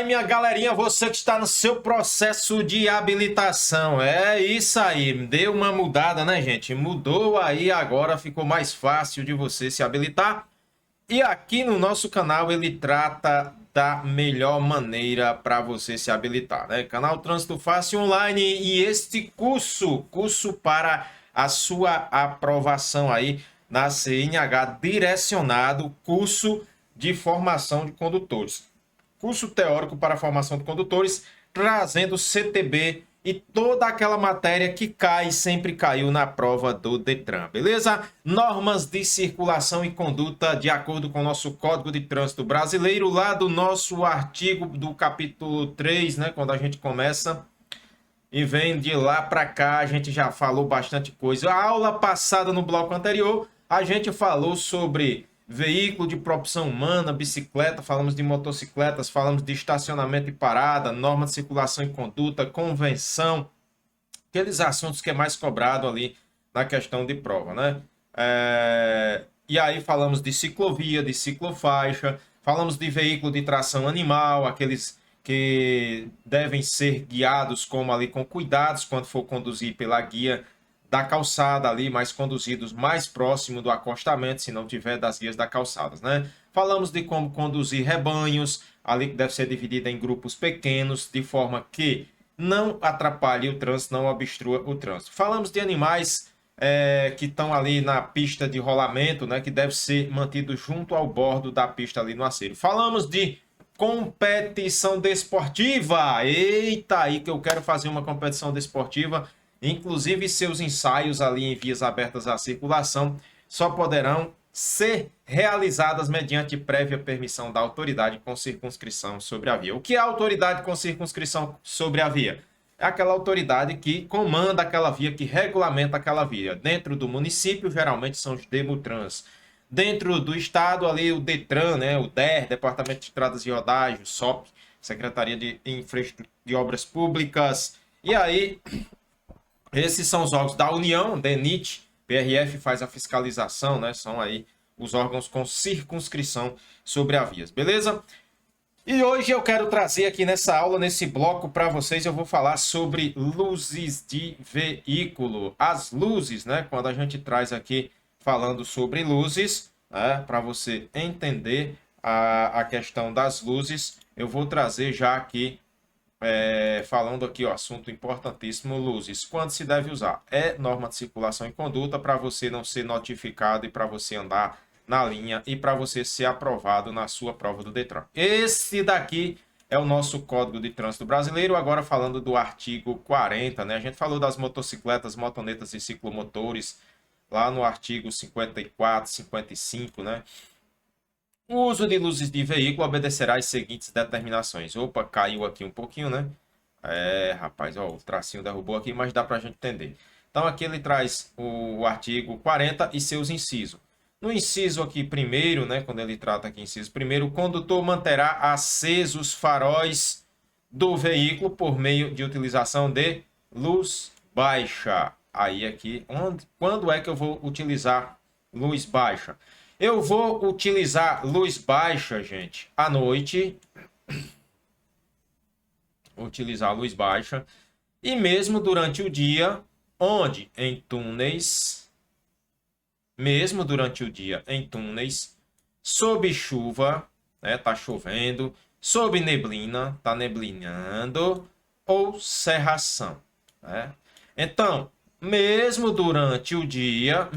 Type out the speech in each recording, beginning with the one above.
minha galerinha, você que está no seu processo de habilitação. É isso aí, deu uma mudada, né, gente? Mudou aí, agora ficou mais fácil de você se habilitar. E aqui no nosso canal ele trata da melhor maneira para você se habilitar, né? Canal Trânsito Fácil Online e este curso para a sua aprovação aí na CNH, direcionado, curso de formação de condutores. Curso teórico para a formação de condutores, trazendo CTB e toda aquela matéria que cai, sempre caiu na prova do Detran, beleza? Normas de circulação e conduta de acordo com o nosso Código de Trânsito Brasileiro, lá do nosso artigo do capítulo 3, né? Quando a gente começa e vem de lá para cá, a gente já falou bastante coisa. A aula passada, no bloco anterior, a gente falou sobre veículo de propulsão humana, bicicleta, falamos de motocicletas, falamos de estacionamento e parada, norma de circulação e conduta, convenção, aqueles assuntos que é mais cobrado ali na questão de prova, né? E aí falamos de ciclovia, de ciclofaixa, falamos de veículo de tração animal, aqueles que devem ser guiados como ali com cuidados quando for conduzir pela guia da calçada ali, mas conduzidos mais próximo do acostamento, se não tiver das guias da calçada, né? Falamos de como conduzir rebanhos, ali que deve ser dividida em grupos pequenos, de forma que não atrapalhe o trânsito, não obstrua o trânsito. Falamos de animais que estão ali na pista de rolamento, né? Que deve ser mantido junto ao bordo da pista ali no aceiro. Falamos de competição desportiva. Eita, aí que eu quero fazer uma competição desportiva. Inclusive, seus ensaios ali em vias abertas à circulação só poderão ser realizadas mediante prévia permissão da autoridade com circunscrição sobre a via. O que é a autoridade com circunscrição sobre a via? É aquela autoridade que comanda aquela via, que regulamenta aquela via. Dentro do município, geralmente são os Demutrans. Dentro do estado, ali o Detran, né, o DER, Departamento de Estradas e Rodagem, o SOP, Secretaria de Infraestrutura de Obras Públicas. E aí, esses são os órgãos da União, DENIT, PRF faz a fiscalização, né? São aí os órgãos com circunscrição sobre a vias, beleza? E hoje eu quero trazer aqui nessa aula, nesse bloco para vocês, eu vou falar sobre luzes de veículo. As luzes, né? Quando a gente traz aqui falando sobre luzes, né? Para você entender a questão das luzes, eu vou trazer já aqui falando aqui, ó, assunto importantíssimo, luzes. Quando se deve usar? É norma de circulação e conduta para você não ser notificado e para você andar na linha e para você ser aprovado na sua prova do Detran. Esse daqui é o nosso Código de Trânsito Brasileiro, agora falando do artigo 40, né? A gente falou das motocicletas, motonetas e ciclomotores lá no artigo 54, 55, né? O uso de luzes de veículo obedecerá às seguintes determinações. Opa, caiu aqui um pouquinho, né? Rapaz, ó, o tracinho derrubou aqui, mas dá para a gente entender. Então, aqui ele traz o artigo 40 e seus incisos. No inciso aqui primeiro, né, quando ele trata aqui inciso primeiro, o condutor manterá acesos os faróis do veículo por meio de utilização de luz baixa. Aí aqui, quando é que eu vou utilizar luz baixa? Eu vou utilizar luz baixa, gente, à noite. Vou utilizar luz baixa. E mesmo durante o dia, onde? Em túneis. Mesmo durante o dia, em túneis. Sob chuva, né? Tá chovendo. Sob neblina, tá neblinando. Ou cerração, né? Então, mesmo durante o dia,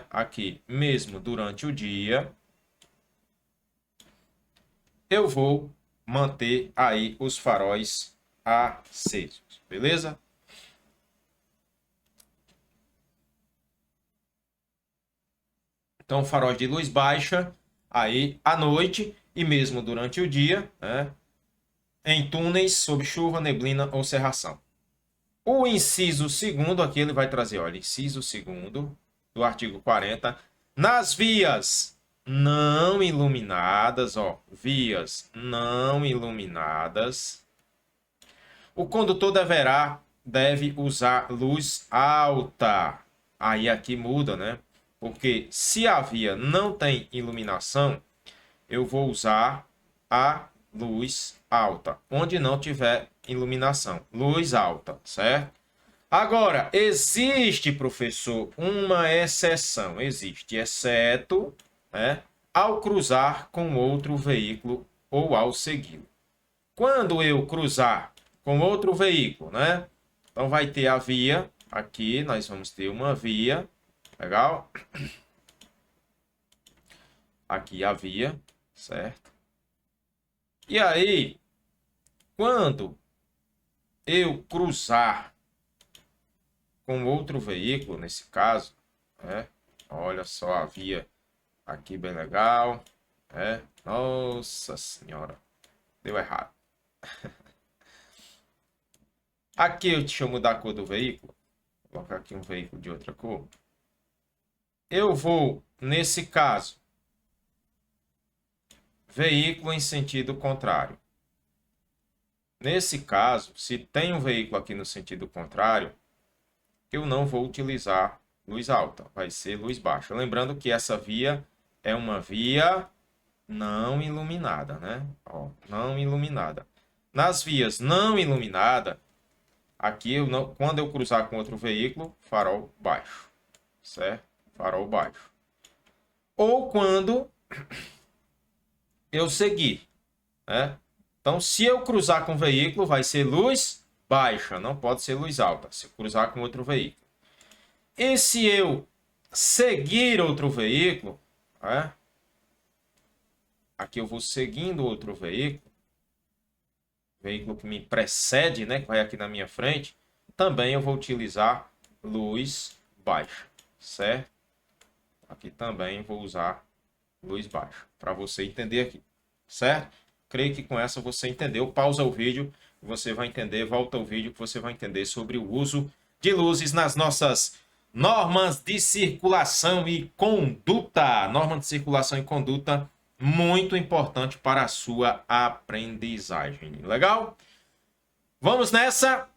aqui, mesmo durante o dia, eu vou manter aí os faróis acesos, beleza? Então, faróis de luz baixa aí à noite e mesmo durante o dia, né? Em túneis, sob chuva, neblina ou cerração. O inciso segundo, aqui ele vai trazer, olha, inciso segundo do artigo 40, nas vias não iluminadas, ó, vias não iluminadas, o condutor deve usar luz alta. Aí aqui muda, né? Porque se a via não tem iluminação, eu vou usar a luz alta. Onde não tiver iluminação, luz alta, certo? Agora, existe, professor, uma exceção. Existe, exceto, né, ao cruzar com outro veículo ou ao segui-lo. Quando eu cruzar com outro veículo, né? Então vai ter a via, aqui nós vamos ter uma via, legal? Aqui a via, certo? E aí, quando eu cruzar com outro veículo, nesse caso, né? Olha só a via aqui bem legal, né? Nossa Senhora, deu errado. Aqui deixa eu mudar a cor do veículo. Vou colocar aqui um veículo de outra cor. Eu vou, nesse caso, veículo em sentido contrário. Nesse caso, se tem um veículo aqui no sentido contrário, eu não vou utilizar luz alta, vai ser luz baixa. Lembrando que essa via é uma via não iluminada, né? Ó, não iluminada. Nas vias não iluminadas, aqui, quando eu cruzar com outro veículo, farol baixo, certo? Farol baixo. Ou quando eu seguir, né? Então, se eu cruzar com o veículo, vai ser luz baixa, não pode ser luz alta, se eu cruzar com outro veículo. E se eu seguir outro veículo, né? Aqui eu vou seguindo outro veículo que me precede, né, que vai aqui na minha frente, também eu vou utilizar luz baixa, certo? Aqui também vou usar luz baixa, para você entender aqui, certo? Creio que com essa você entendeu. Pausa o vídeo, você vai entender, volta o vídeo que você vai entender sobre o uso de luzes nas nossas normas de circulação e conduta. Norma de circulação e conduta, muito importante para a sua aprendizagem. Legal? Vamos nessa.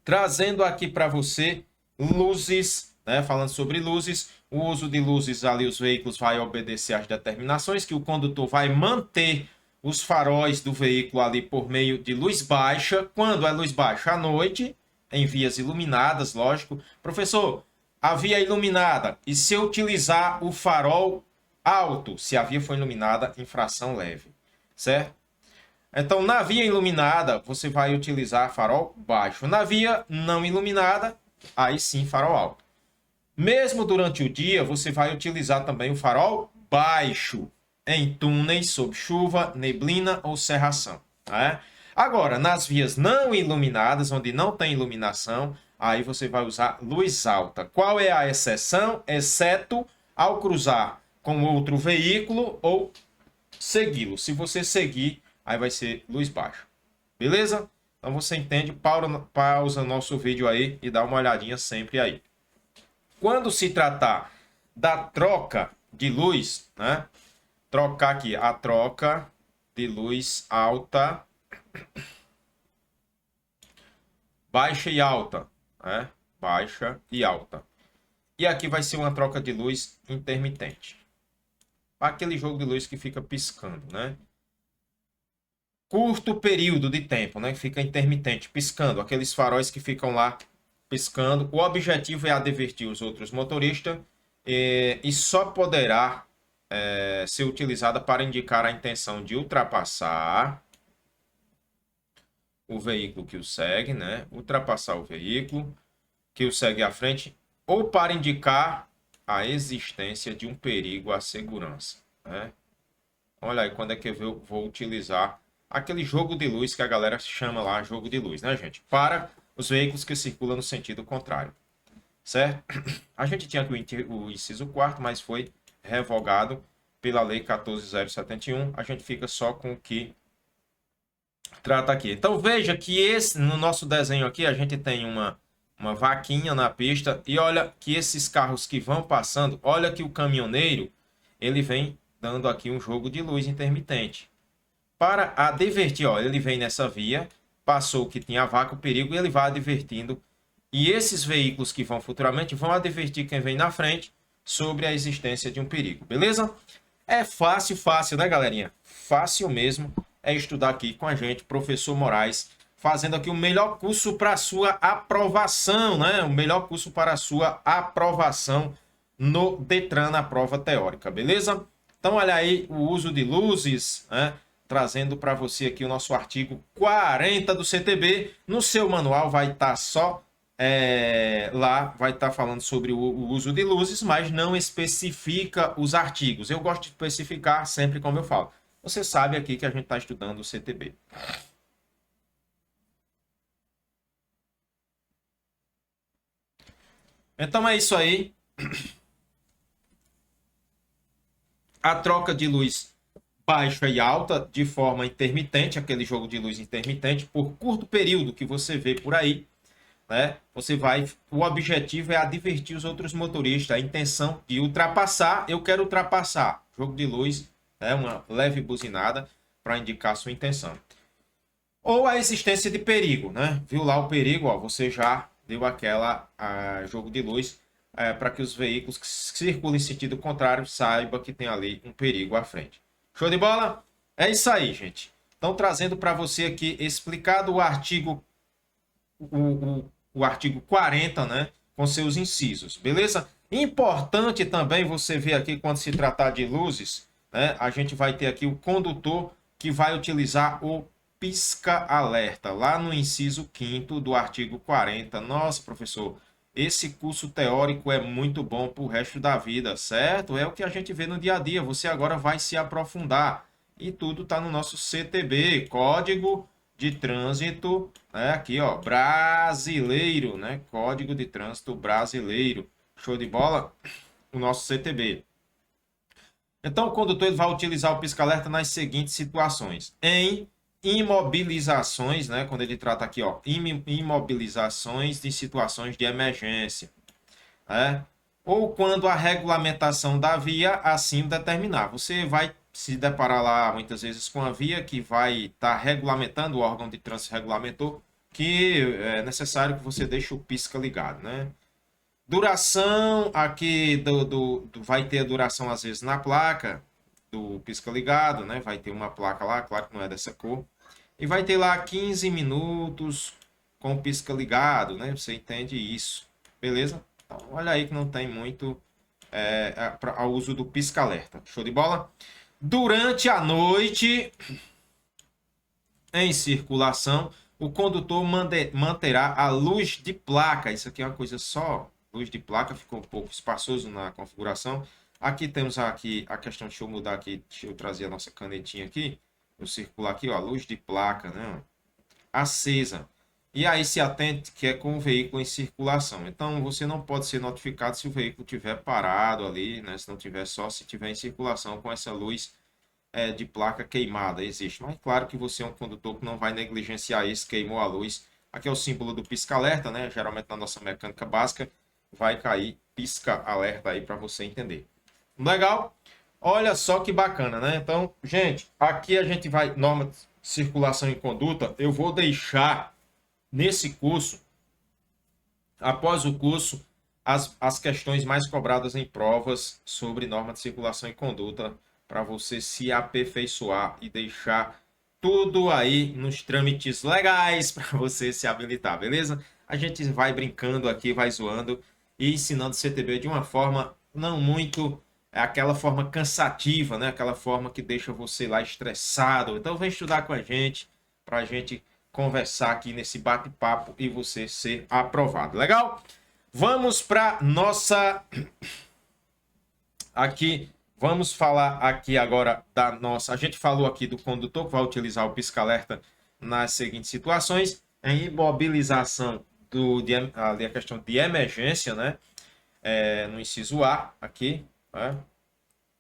Trazendo aqui para você luzes, né? Falando sobre luzes, o uso de luzes ali, os veículos vai obedecer às determinações que o condutor vai manter os faróis do veículo ali por meio de luz baixa. Quando é luz baixa? À noite, em vias iluminadas, lógico. Professor, a via é iluminada, e se eu utilizar o farol alto, se a via for iluminada, infração leve, certo? Então, na via iluminada, você vai utilizar farol baixo. Na via não iluminada, aí sim farol alto. Mesmo durante o dia, você vai utilizar também o farol baixo em túneis sob chuva, neblina ou cerração, né? Agora, nas vias não iluminadas, onde não tem iluminação, aí você vai usar luz alta. Qual é a exceção? Exceto ao cruzar com outro veículo ou segui-lo. Se você seguir, aí vai ser luz baixa. Beleza? Então você entende, pausa nosso vídeo aí e dá uma olhadinha sempre aí. Quando se tratar da troca de luz, né? Trocar aqui a troca de luz alta, baixa e alta, né? Baixa e alta. E aqui vai ser uma troca de luz intermitente. Aquele jogo de luz que fica piscando, né? Curto período de tempo, né? Fica intermitente, piscando. Aqueles faróis que ficam lá piscando. O objetivo é advertir os outros motoristas e só poderá ser utilizada para indicar a intenção de ultrapassar o veículo que o segue, né? Ultrapassar o veículo que o segue à frente, ou para indicar a existência de um perigo à segurança, né? Olha aí, quando é que eu vou utilizar aquele jogo de luz que a galera chama lá jogo de luz, né, gente? Para os veículos que circulam no sentido contrário, certo? A gente tinha aqui o inciso 4º, mas foi revogado pela Lei 14.071. A gente fica só com o que trata aqui. Então, veja que no nosso desenho aqui, a gente tem uma vaquinha na pista e olha que esses carros que vão passando, olha que o caminhoneiro, ele vem dando aqui um jogo de luz intermitente. Para advertir, ó, ele vem nessa via, passou que tinha vaca, o perigo, e ele vai advertindo. E esses veículos que vão futuramente vão advertir quem vem na frente sobre a existência de um perigo, beleza? É fácil, fácil, né, galerinha? Fácil mesmo é estudar aqui com a gente, professor Moraes, fazendo aqui o melhor curso para a sua aprovação, né? O melhor curso para a sua aprovação no Detran, na prova teórica, beleza? Então, olha aí o uso de luzes, né? Trazendo para você aqui o nosso artigo 40 do CTB. No seu manual vai estar só lá vai estar falando sobre o uso de luzes, mas não especifica os artigos. Eu gosto de especificar sempre como eu falo. Você sabe aqui que a gente está estudando o CTB. Então é isso aí. A troca de luz baixa e alta de forma intermitente, aquele jogo de luz intermitente, por curto período que você vê por aí, né? O objetivo é advertir os outros motoristas, a intenção de ultrapassar, eu quero ultrapassar. Jogo de luz, né? Uma leve buzinada para indicar sua intenção. Ou a existência de perigo, né? Viu lá o perigo, ó, você já deu aquela jogo de luz para que os veículos que circulam em sentido contrário saibam que tem ali um perigo à frente. Show de bola? É isso aí, gente. Então, trazendo para você aqui explicado o artigo o artigo 40, né, com seus incisos, beleza? Importante também você ver aqui quando se tratar de luzes, né, a gente vai ter aqui o condutor que vai utilizar o pisca-alerta, lá no inciso 5º do artigo 40. Nossa, professor, esse curso teórico é muito bom para o resto da vida, certo? É o que a gente vê no dia a dia, você agora vai se aprofundar. E tudo está no nosso CTB, Código de Trânsito, né? Aqui, ó, brasileiro, né? Código de Trânsito brasileiro. Show de bola? O nosso CTB. Então, o condutor ele vai utilizar o pisca-alerta nas seguintes situações. Em imobilizações, né? Quando ele trata aqui, ó, imobilizações de situações de emergência, né? Ou quando a regulamentação da via assim determinar. Você vai se deparar lá muitas vezes com a via que vai estar regulamentando, o órgão de trânsito regulamentou, que é necessário que você deixe o pisca ligado, né? Duração aqui vai ter a duração às vezes na placa do pisca ligado, né? Vai ter uma placa lá, claro que não é dessa cor. E vai ter lá 15 minutos com o pisca ligado, né? Você entende isso, beleza? Então, olha aí que não tem muito ao uso do pisca-alerta. Show de bola? Durante a noite, em circulação, o condutor manterá a luz de placa. Isso aqui é uma coisa só. Luz de placa ficou um pouco espaçoso na configuração. Aqui temos aqui a questão, deixa eu mudar aqui, deixa eu trazer a nossa canetinha aqui. Eu circular aqui, ó, luz de placa, né? Acesa. E aí se atente que é com o veículo em circulação. Então você não pode ser notificado se o veículo estiver parado ali, né? Se não tiver só se tiver em circulação com essa luz de placa queimada. Existe. Mas claro que você é um condutor que não vai negligenciar isso, queimou a luz. Aqui é o símbolo do pisca-alerta, né? Geralmente na nossa mecânica básica vai cair pisca-alerta aí para você entender. Legal? Olha só que bacana, né? Então, gente, aqui a gente vai norma de circulação e conduta. Eu vou deixar nesse curso, após o curso, as questões mais cobradas em provas sobre norma de circulação e conduta para você se aperfeiçoar e deixar tudo aí nos trâmites legais para você se habilitar, beleza? A gente vai brincando aqui, vai zoando e ensinando CTB de uma forma não muito aquela forma cansativa, né? Aquela forma que deixa você lá estressado. Então vem estudar com a gente para a gente conversar aqui nesse bate-papo e você ser aprovado. Legal? Vamos para nossa aqui, vamos falar aqui agora da nossa. A gente falou aqui do condutor que vai utilizar o pisca-alerta nas seguintes situações: em imobilização ali a questão de emergência, né? No inciso A aqui, né?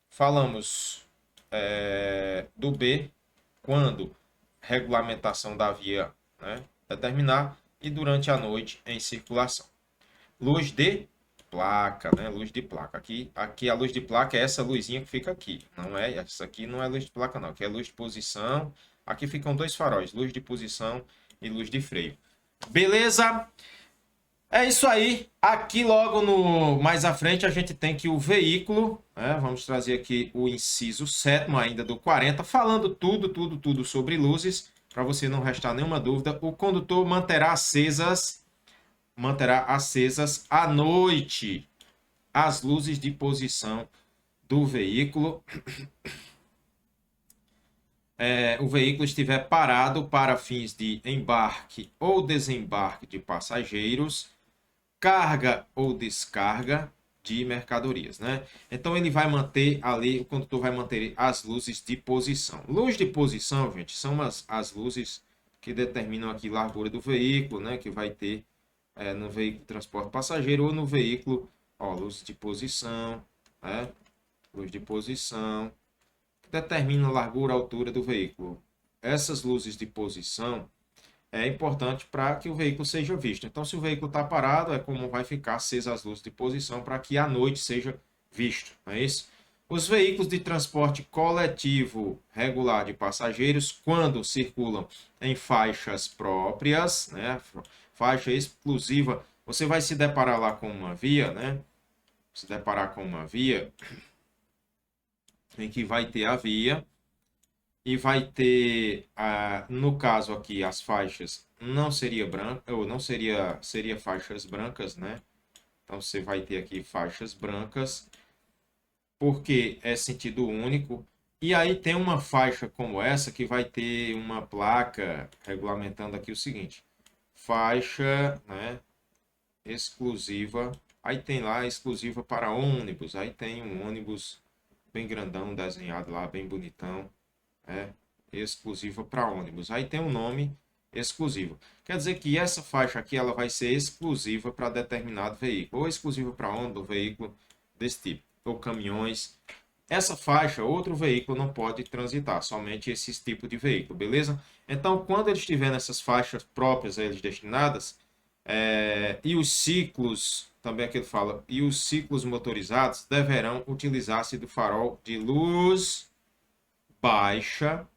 Falamos do B quando regulamentação da via, né, determinar, e durante a noite em circulação. Luz de placa, né? Luz de placa. Aqui a luz de placa é essa luzinha que fica aqui. Não é, essa aqui não é luz de placa não, aqui é luz de posição. Aqui ficam dois faróis, luz de posição e luz de freio. Beleza? É isso aí. Aqui logo no mais à frente a gente tem que o veículo, né? Vamos trazer aqui o inciso 7º ainda do 40, falando tudo sobre luzes, para você não restar nenhuma dúvida. O condutor manterá acesas à noite as luzes de posição do veículo. O veículo estiver parado para fins de embarque ou desembarque de passageiros, carga ou descarga de mercadorias, né? Então ele vai manter ali, o condutor vai manter as luzes de posição. Luz de posição, gente, são as luzes que determinam aqui a largura do veículo, né? Que vai ter no veículo de transporte passageiro ou no veículo, ó, luz de posição, né? Luz de posição, que determina a largura, a altura do veículo. Essas luzes de posição é importante para que o veículo seja visto. Então, se o veículo está parado, é como vai ficar acesas as luzes de posição para que à noite seja visto, não é isso? Os veículos de transporte coletivo regular de passageiros, quando circulam em faixas próprias, né, faixa exclusiva, você vai se deparar lá com uma via, né? Se deparar com uma via em que vai ter a via e vai ter, no caso aqui, as faixas não seria branca, ou não seria faixas brancas, né? Então você vai ter aqui faixas brancas, porque é sentido único. E aí tem uma faixa como essa que vai ter uma placa regulamentando aqui o seguinte: faixa, né, exclusiva. Aí tem lá exclusiva para ônibus. Aí tem um ônibus bem grandão desenhado lá, bem bonitão. Exclusiva para ônibus. Aí tem um nome exclusivo. Quer dizer que essa faixa aqui ela vai ser exclusiva para determinado veículo, ou exclusiva para ônibus, veículo desse tipo, ou caminhões. Essa faixa, outro veículo não pode transitar, somente esse tipo de veículo, beleza? Então, quando ele estiver nessas faixas próprias a eles destinadas, e os ciclos, também aqui ele fala, e os ciclos motorizados deverão utilizar-se do farol de luz baixa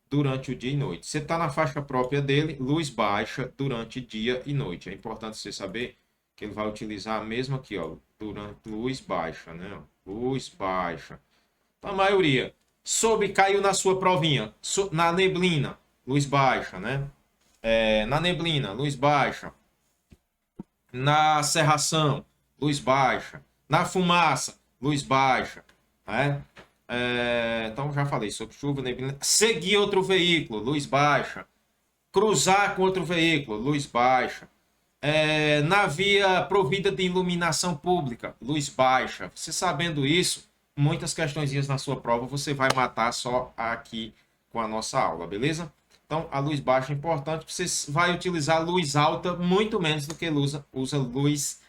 durante o dia e noite. Você está na faixa própria dele, luz baixa durante dia e noite. É importante você saber que ele vai utilizar mesmo aqui, ó, durante luz baixa, né? Luz baixa. Então, a maioria caiu na sua provinha, na neblina, luz baixa, né? Na neblina, luz baixa. Na cerração, luz baixa. Na fumaça, luz baixa, né? Então já falei sobre chuva, neblina. Seguir outro veículo, luz baixa. Cruzar com outro veículo, luz baixa. Na via provida de iluminação pública, luz baixa. Você sabendo isso, muitas questõezinhas na sua prova você vai matar só aqui com a nossa aula, beleza? Então, a luz baixa é importante. Você vai utilizar luz alta muito menos do que usa luz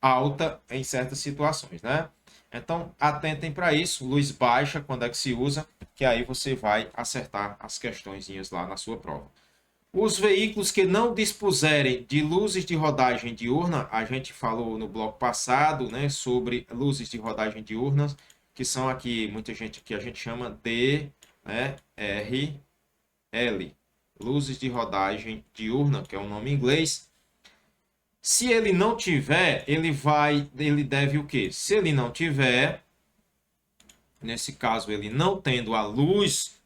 alta em certas situações, né? Então, atentem para isso, luz baixa, quando é que se usa, que aí você vai acertar as questõezinhas lá na sua prova. Os veículos que não dispuserem de luzes de rodagem diurna, a gente falou no bloco passado, né, sobre luzes de rodagem diurnas, que são aqui, muita gente que a gente chama de, né, RL, luzes de rodagem diurna, que é um nome em inglês. Se ele não tiver, ele deve o quê? Se ele não tiver, nesse caso, ele não tendo a luz,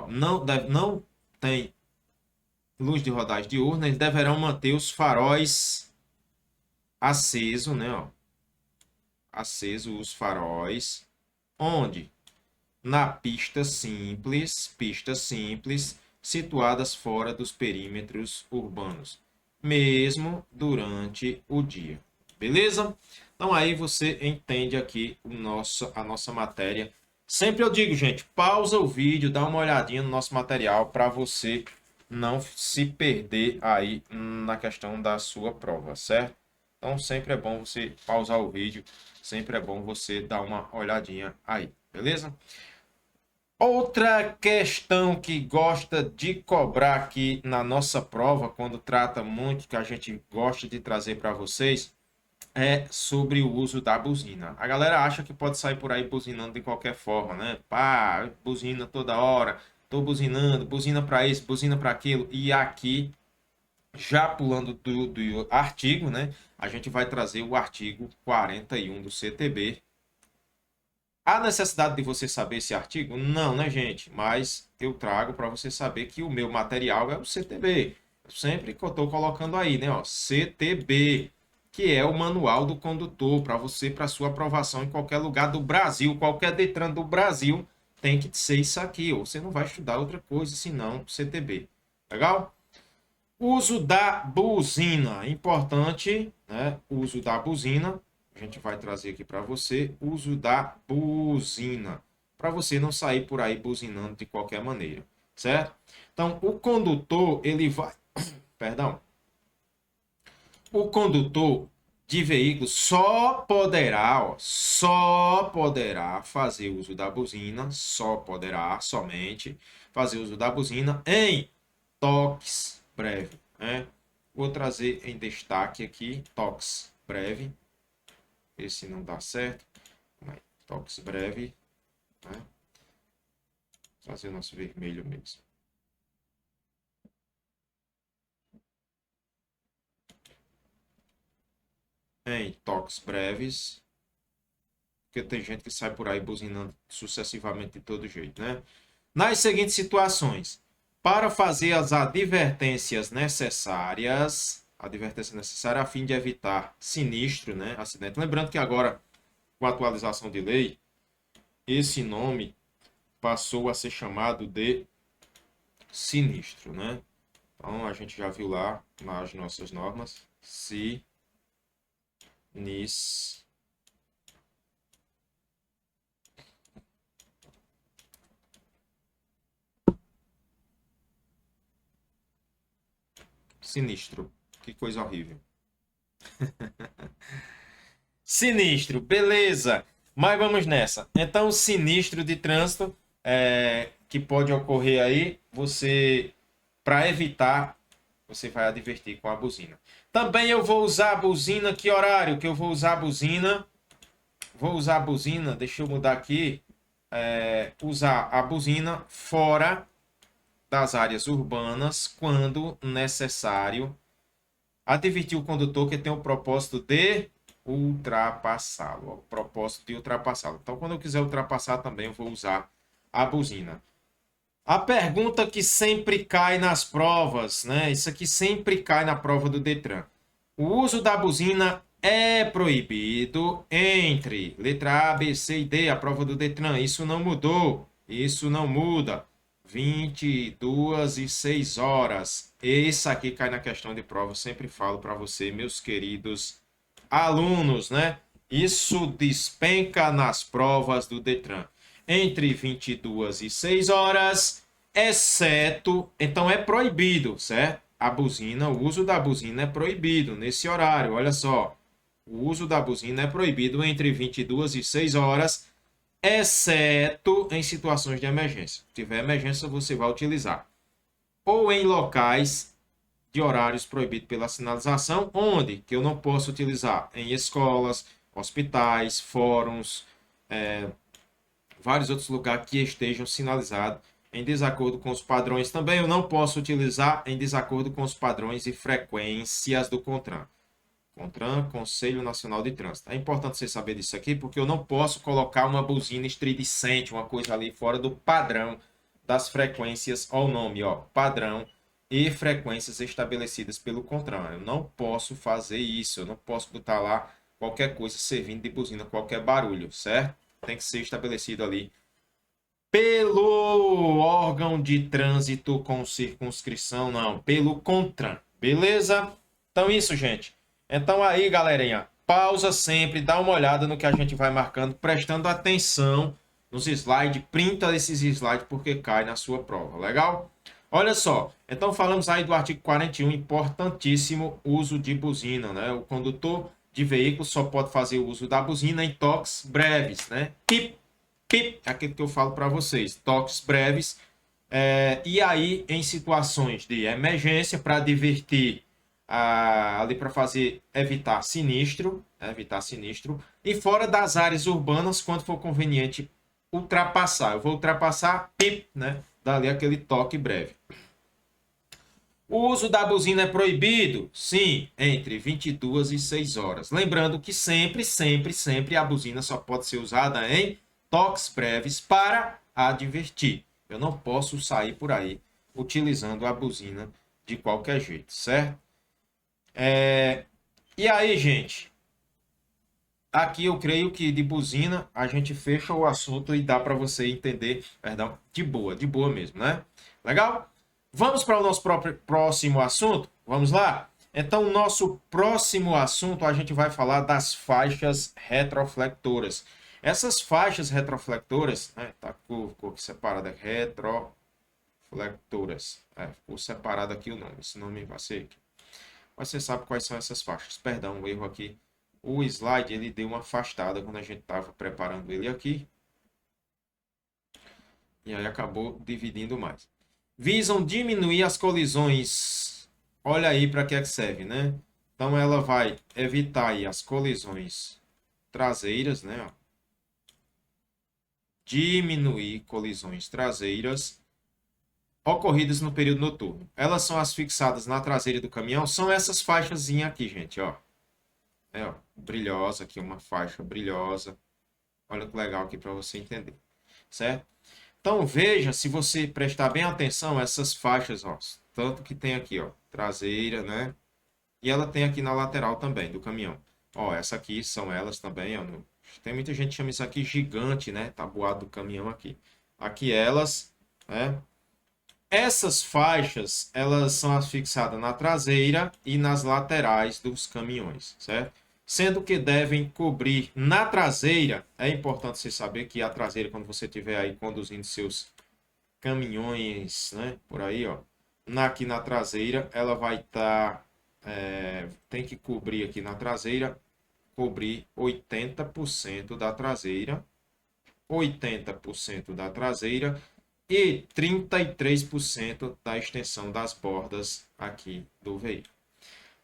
não tem luz de rodagem diurna, eles deverão manter os faróis acesos, né? Ó, aceso os faróis. Onde? Na pistas simples, situadas fora dos perímetros urbanos, mesmo durante o dia. Beleza? Então aí você entende aqui a nossa matéria. Sempre eu digo, gente, pausa o vídeo, dá uma olhadinha no nosso material para você não se perder aí na questão da sua prova, certo? Então sempre é bom você pausar o vídeo, sempre é bom você dar uma olhadinha aí, beleza? Outra questão que gosta de cobrar aqui na nossa prova, quando trata muito, que a gente gosta de trazer para vocês, é sobre o uso da buzina. A galera acha que pode sair por aí buzinando de qualquer forma, né? Pá, buzina toda hora, tô buzinando, buzina para isso, buzina para aquilo. E aqui Já pulando do artigo, né? A gente vai trazer o artigo 41 do CTB. Há necessidade de você saber esse artigo? Não, né, gente? Mas eu trago para você saber que o meu material é o CTB. Sempre que eu estou colocando aí, né? Ó, CTB, que é o Manual do Condutor, para você, para sua aprovação em qualquer lugar do Brasil, qualquer Detran do Brasil, tem que ser isso aqui. Ou você não vai estudar outra coisa, senão CTB. Legal? Uso da buzina, importante, né? Uso da buzina. A gente vai trazer aqui para você uso da buzina, para você não sair por aí buzinando de qualquer maneira, certo? Então, o condutor, ele vai, perdão, o condutor de veículo só poderá fazer uso da buzina, só poderá, somente fazer uso da buzina em toques breve, né? Vou trazer em destaque aqui toques breve. Esse não dá certo. Toques breve, né? Fazer o nosso vermelho mesmo. Em toques breves, porque tem gente que sai por aí buzinando sucessivamente de todo jeito, né? Nas seguintes situações, para fazer as advertências necessárias, advertência necessária a fim de evitar sinistro, né, acidente. Lembrando que agora, com a atualização de lei, esse nome passou a ser chamado de sinistro, né? Então, a gente já viu lá nas nossas normas, sinistro. Sinistro. Que coisa horrível. Sinistro, beleza. Mas vamos nessa. Então, sinistro de trânsito que pode ocorrer aí, você, para evitar, você vai advertir com a buzina. Também eu vou usar a buzina, que horário que eu vou usar a buzina? Vou usar a buzina, deixa eu mudar aqui. Usar a buzina fora das áreas urbanas, quando necessário, advertir o condutor que tem o propósito de ultrapassá-lo. O propósito de ultrapassá-lo. Então, quando eu quiser ultrapassar também, eu vou usar a buzina. A pergunta que sempre cai nas provas, né? Isso aqui sempre cai na prova do Detran. O uso da buzina é proibido entre letra A, B, C e D, a prova do Detran. Isso não mudou. Isso não muda. 22 e 6 horas. Isso aqui cai na questão de prova. Eu sempre falo para você, meus queridos alunos, né? Isso despenca nas provas do Detran. Entre 22 e 6 horas, exceto. Então é proibido, certo? A buzina, o uso da buzina é proibido nesse horário. Olha só. O uso da buzina é proibido entre 22 e 6 horas, exceto em situações de emergência. Se tiver emergência, você vai utilizar. Ou em locais de horários proibidos pela sinalização, onde que eu não posso utilizar? Em escolas, hospitais, fóruns, vários outros lugares que estejam sinalizados em desacordo com os padrões. Também eu não posso utilizar em desacordo com os padrões e frequências do CONTRAN. CONTRAN, Conselho Nacional de Trânsito. É importante você saber disso aqui, porque eu não posso colocar uma buzina estridicente, uma coisa ali fora do padrão das frequências, ao nome, ó, padrão e frequências estabelecidas pelo CONTRAN. Eu não posso fazer isso, eu não posso botar lá qualquer coisa servindo de buzina, qualquer barulho, certo? Tem que ser estabelecido ali pelo órgão de trânsito com circunscrição, não, pelo CONTRAN, beleza? Então isso, gente. Então aí, galerinha, pausa sempre, dá uma olhada no que a gente vai marcando, prestando atenção nos slides, printa esses slides porque cai na sua prova, legal? Olha só, então falamos aí do artigo 41, importantíssimo uso de buzina, né? O condutor de veículo só pode fazer o uso da buzina em toques breves, né? Pip, pip, é aquilo que eu falo para vocês, toques breves. E aí, em situações de emergência, para divertir, ali para fazer, evitar sinistro, e fora das áreas urbanas, quando for conveniente ultrapassar. Eu vou ultrapassar, pip, né? Dali aquele toque breve. O uso da buzina é proibido? Sim, entre 22 e 6 horas. Lembrando que sempre, sempre, sempre a buzina só pode ser usada em toques breves para advertir. Eu não posso sair por aí utilizando a buzina de qualquer jeito, certo? E aí, gente, aqui eu creio que de buzina a gente fecha o assunto e dá para você entender, perdão, de boa mesmo, né? Legal? Vamos para o nosso próximo assunto? Vamos lá? Então, o nosso próximo assunto a gente vai falar das faixas retroflectoras. Essas faixas retroflectoras, né, tá ficou separada, retroflectoras. Ficou separado aqui o nome, esse nome vai ser aqui. Mas você sabe quais são essas faixas. Perdão, um erro aqui. O slide ele deu uma afastada quando a gente estava preparando ele aqui. E aí acabou dividindo mais. Visam diminuir as colisões. Olha aí para que é que serve, né? Então ela vai evitar aí as colisões traseiras, né? Diminuir colisões traseiras ocorridas no período noturno. Elas são as fixadas na traseira do caminhão. São essas faixas aqui, gente, ó. Ó, brilhosa aqui, uma faixa brilhosa. Olha que legal aqui para você entender, certo? Então veja, se você prestar bem atenção, essas faixas, ó, tanto que tem aqui, ó, traseira, né? E ela tem aqui na lateral também do caminhão. Ó, essa aqui são elas também, ó. Tem muita gente que chama isso aqui gigante, né? Tabuado do caminhão aqui. Aqui elas, né? Essas faixas, elas são fixadas na traseira e nas laterais dos caminhões, certo? Sendo que devem cobrir na traseira, é importante você saber que a traseira, quando você estiver aí conduzindo seus caminhões, né, por aí, ó, aqui na traseira, ela vai estar, tem que cobrir aqui na traseira, cobrir 80% da traseira, 80% da traseira e 33% da extensão das bordas aqui do veículo.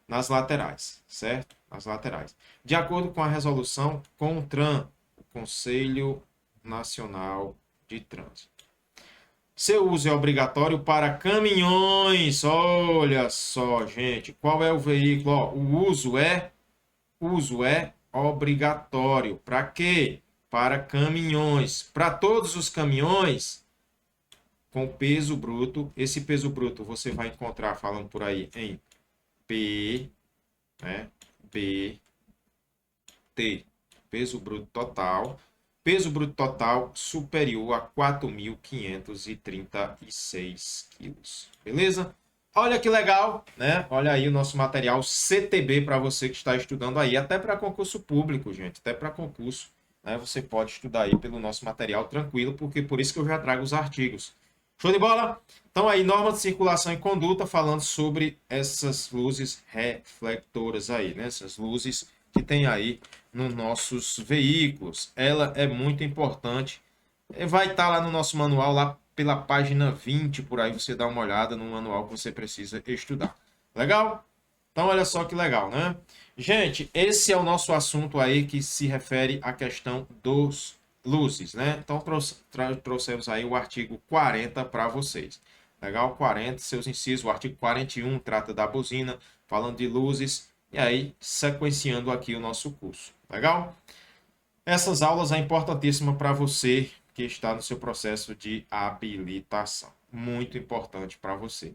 Nas laterais, certo? Nas laterais. De acordo com a resolução CONTRAN, o Conselho Nacional de Trânsito. Seu uso é obrigatório para caminhões. Olha só, gente. Qual é o veículo? Ó, o uso é obrigatório. Para quê? Para caminhões. Para todos os caminhões com peso bruto. Esse peso bruto você vai encontrar falando por aí em P, né? B, T, peso bruto total. Peso bruto total superior a 4.536 quilos. Beleza? Olha que legal, né? Olha aí o nosso material CTB para você que está estudando aí, até para concurso público, gente, até para concurso, né? Você pode estudar aí pelo nosso material tranquilo, porque por isso que eu já trago os artigos. Show de bola? Então aí, norma de circulação e conduta, falando sobre essas luzes reflectoras aí, né? Essas luzes que tem aí nos nossos veículos. Ela é muito importante. Vai estar lá no nosso manual, lá pela página 20, por aí você dá uma olhada no manual que você precisa estudar. Legal? Então, olha só que legal, né? Gente, esse é o nosso assunto aí que se refere à questão dos luzes, né? Então, trouxemos aí o artigo 40 para vocês. Legal? 40, seus incisos. O artigo 41 trata da buzina, falando de luzes. E aí, sequenciando aqui o nosso curso. Legal? Essas aulas é importantíssima para você que está no seu processo de habilitação. Muito importante para você.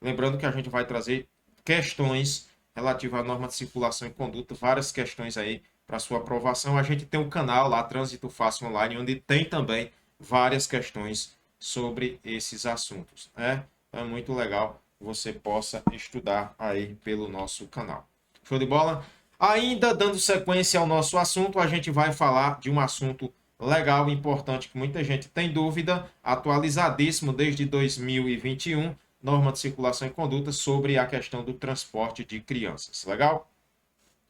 Lembrando que a gente vai trazer questões relativas à norma de circulação e conduta, várias questões aí para sua aprovação. A gente tem um canal lá, Trânsito Fácil Online, onde tem também várias questões sobre esses assuntos, né? Então é muito legal que você possa estudar aí pelo nosso canal. Show de bola? Ainda dando sequência ao nosso assunto, a gente vai falar de um assunto legal e importante que muita gente tem dúvida, atualizadíssimo desde 2021, norma de circulação e conduta sobre a questão do transporte de crianças. Legal?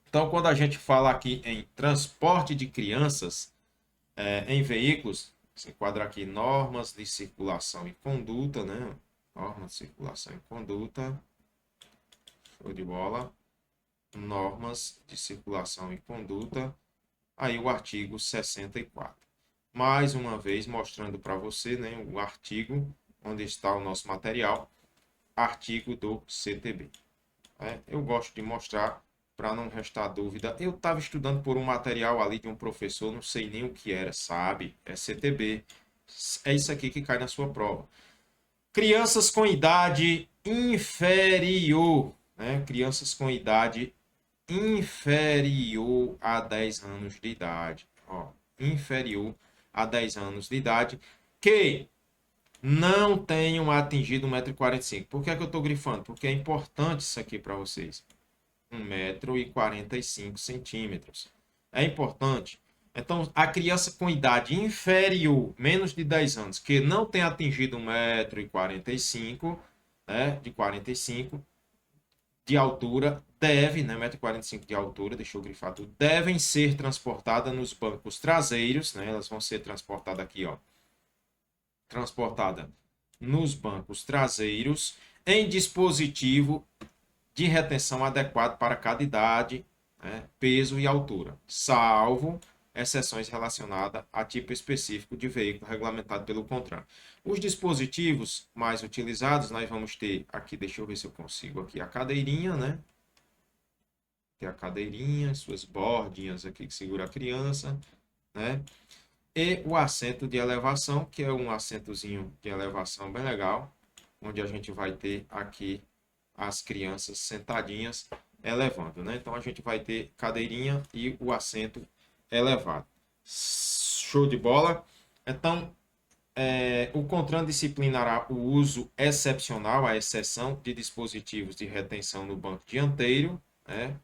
Então, quando a gente fala aqui em transporte de crianças em veículos, se enquadra aqui normas de circulação e conduta, né? Norma de circulação e conduta. Show de bola. Normas de circulação e conduta. Aí o artigo 64. Mais uma vez mostrando para você, né, o artigo onde está o nosso material. artigo do CTB. Eu gosto de mostrar para não restar dúvida. Eu estava estudando por um material ali de um professor, não sei nem o que era, sabe? É CTB. É isso aqui que cai na sua prova. Crianças com idade inferior, né? Crianças com idade inferior a 10 anos de idade. Ó, inferior a 10 anos de idade que não tenham atingido 1,45 m. Por que é que eu estou grifando? Porque é importante isso aqui para vocês. 1,45 m. É importante. Então, a criança com idade inferior, menos de 10 anos, que não tem atingido 1,45 m, né, de 45 de altura, deve, né, 1,45 m de altura, deixa eu grifar tudo, devem ser transportadas nos bancos traseiros, né, elas vão ser transportadas aqui, ó, transportada nos bancos traseiros em dispositivo de retenção adequado para cada idade, né, peso e altura, salvo exceções relacionadas a tipo específico de veículo regulamentado pelo CONTRAN. Os dispositivos mais utilizados, nós vamos ter aqui, deixa eu ver se eu consigo aqui, a cadeirinha, né? Tem a cadeirinha, suas bordinhas aqui que segura a criança, né? E o assento de elevação, que é um assentozinho de elevação bem legal, onde a gente vai ter aqui as crianças sentadinhas elevando, né? Então a gente vai ter cadeirinha e o assento elevado. Show de bola? Então, o CONTRAN disciplinará o uso excepcional, a exceção de dispositivos de retenção no banco dianteiro, né?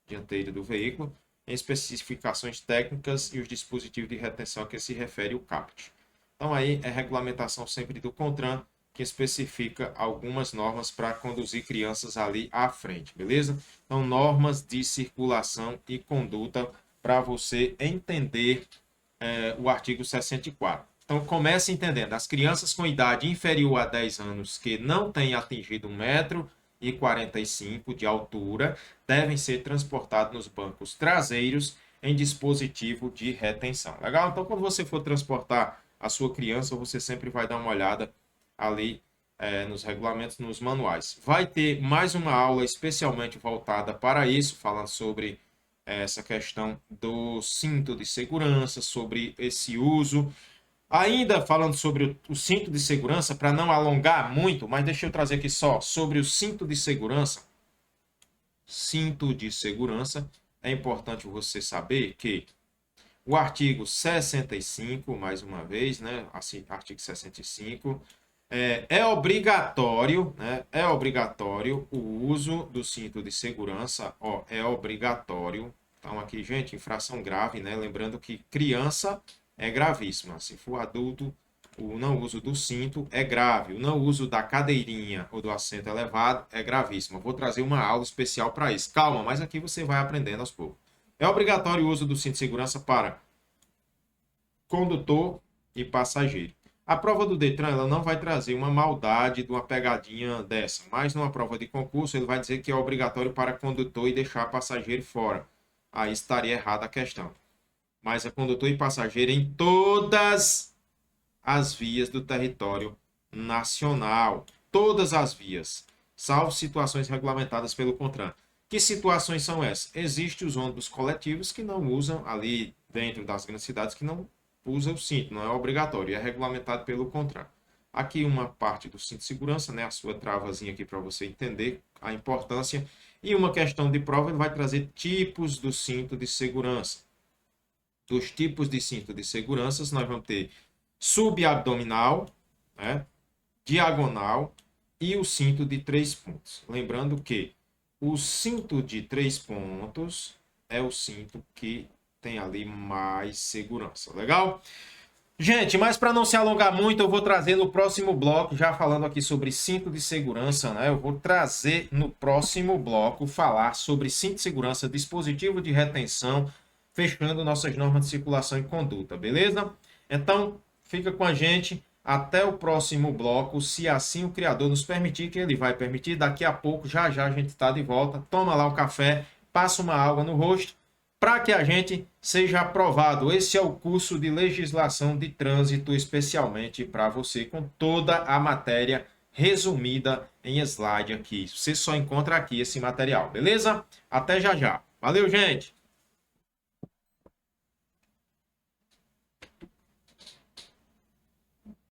Dianteiro do veículo, em especificações técnicas e os dispositivos de retenção a que se refere o CAPT. Então aí é regulamentação sempre do CONTRAN, que especifica algumas normas para conduzir crianças ali à frente, beleza? Então, normas de circulação e conduta para você entender o artigo 64. Então, comece entendendo. As crianças com idade inferior a 10 anos que não têm atingido 1,45 m de altura devem ser transportadas nos bancos traseiros em dispositivo de retenção. Legal? Então, quando você for transportar a sua criança, você sempre vai dar uma olhada ali nos regulamentos, nos manuais. Vai ter mais uma aula especialmente voltada para isso, falando sobre essa questão do cinto de segurança, sobre esse uso. Ainda falando sobre o cinto de segurança, para não alongar muito, mas deixa eu trazer aqui só sobre o cinto de segurança. Cinto de segurança, é importante você saber que o artigo 65, mais uma vez, né? Assim, artigo 65, é obrigatório, né? É obrigatório o uso do cinto de segurança, ó, é obrigatório. Então aqui, gente, infração grave, né? Lembrando que criança é gravíssima. Se for adulto, o não uso do cinto é grave. O não uso da cadeirinha ou do assento elevado é gravíssimo. Vou trazer uma aula especial para isso. Calma, mas aqui você vai aprendendo aos poucos. É obrigatório o uso do cinto de segurança para condutor e passageiro. A prova do Detran ela não vai trazer uma maldade de uma pegadinha dessa, mas numa prova de concurso ele vai dizer que é obrigatório para condutor e deixar passageiro fora. Aí estaria errada a questão. Mas é condutor e passageiro em todas as vias do território nacional. Todas as vias, salvo situações regulamentadas pelo CONTRAN. Que situações são essas? Existem os ônibus coletivos que não usam ali dentro das grandes cidades, que não usa o cinto, não é obrigatório, é regulamentado pelo CONTRAN. Aqui uma parte do cinto de segurança, né, a sua travazinha aqui para você entender a importância. E uma questão de prova, ele vai trazer tipos do cinto de segurança. Dos tipos de cinto de segurança, nós vamos ter subabdominal, né, diagonal e o cinto de 3 pontos. Lembrando que o cinto de 3 pontos é o cinto que tem ali mais segurança. Legal? Gente, mas para não se alongar muito, eu vou trazer no próximo bloco, já falando aqui sobre cinto de segurança, né? Eu vou trazer no próximo bloco falar sobre cinto de segurança, dispositivo de retenção, fechando nossas normas de circulação e conduta, beleza? Então, fica com a gente até o próximo bloco, se assim o criador nos permitir, que ele vai permitir. Daqui a pouco, já a gente está de volta. Toma lá o café, passa uma água no rosto, para que a gente seja aprovado. Esse é o curso de legislação de trânsito, especialmente para você, com toda a matéria resumida em slide aqui. Você só encontra aqui esse material, beleza? Até já já. Valeu, gente!